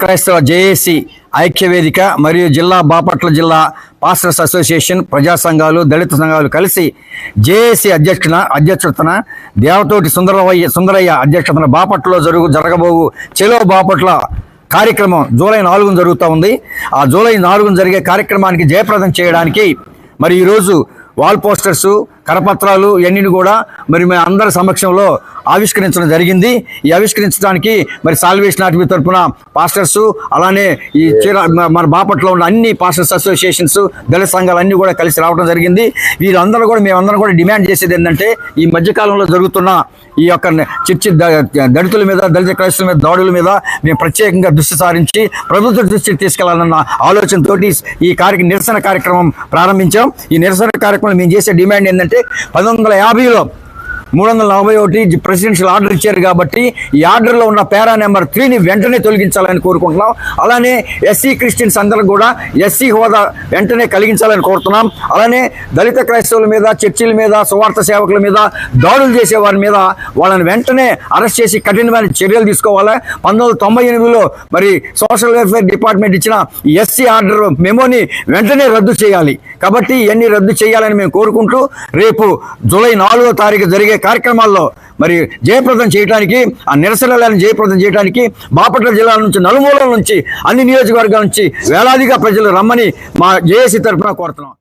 క్రైస్తవ జేఏసీ ఐక్యవేదిక మరియు బాపట్ల జిల్లా పాస్టర్స్ అసోసియేషన్ ప్రజా సంఘాలు దళిత సంఘాలు కలిసి జేఏసీ అధ్యక్షతన దేవతోటి సుందరయ్య అధ్యక్షతన బాపట్లలో జరగబోవు చెలో బాపట్ల కార్యక్రమం జూలై 4న జరుగుతూ ఉంది. ఆ జూలై 4న జరిగే కార్యక్రమానికి జయప్రదం చేయడానికి మరి ఈరోజు వాల్ పోస్టర్స్ కరపత్రాలు ఇవన్నీ కూడా మరి మేము అందరి సమక్షంలో ఆవిష్కరించడం జరిగింది. ఈ ఆవిష్కరించడానికి మరి సాల్వేషన్ ఆర్మీ తరఫున పాస్టర్స్ అలానే ఈ మన బాపట్లో ఉన్న అన్ని పాస్టర్స్ అసోసియేషన్స్ దళిత సంఘాలు అన్నీ కూడా కలిసి రావడం జరిగింది. వీళ్ళందరూ కూడా మేమందరం కూడా డిమాండ్ చేసేది ఏంటంటే ఈ మధ్యకాలంలో జరుగుతున్న ఈ యొక్క చర్చి దళితుల మీద దళిత క్రైస్తవుల మీద దాడుల మీద మేము ప్రత్యేకంగా దృష్టి సారించి ప్రభుత్వ దృష్టికి తీసుకెళ్లాలన్న ఆలోచనతోటి ఈ నిరసన కార్యక్రమం ప్రారంభించాం. ఈ నిరసన కార్యక్రమం మేము చేసే డిమాండ్ ఏంటంటే 1950లో 341 ప్రెసిడెన్షియల్ ఆర్డర్ ఇచ్చారు కాబట్టి ఈ ఆర్డర్లో ఉన్న పారా నెంబర్ 3ని వెంటనే తొలగించాలని కోరుకుంటున్నాం. అలానే ఎస్సీ క్రిస్టియన్స్ అందరూ కూడా ఎస్సీ హోదా వెంటనే కలిగించాలని కోరుతున్నాం. అలానే దళిత క్రైస్తవుల మీద చర్చిల మీద సువార్త సేవకుల మీద దాడులు చేసే వారి మీద వాళ్ళని వెంటనే అరెస్ట్ చేసి కఠినమైన చర్యలు తీసుకోవాలి. 1998లో మరి సోషల్ వెల్ఫేర్ డిపార్ట్మెంట్ ఇచ్చిన ఎస్సీ ఆర్డర్ మెమోని వెంటనే రద్దు చేయాలి. కాబట్టి ఇవన్నీ రద్దు చేయాలని మేము కోరుకుంటూ రేపు జూలై 4వ తారీఖు జరిగే కార్యక్రమాల్లో మరి జయప్రదం చేయడానికి ఆ నిరసనలను జయప్రదం చేయడానికి బాపట్ల జిల్లా నుంచి నలుమూలల నుంచి అన్ని నియోజకవర్గాల నుంచి వేలాదిగా ప్రజలు రమ్మని మా జేఏసీ తరఫున కోరుతున్నాం.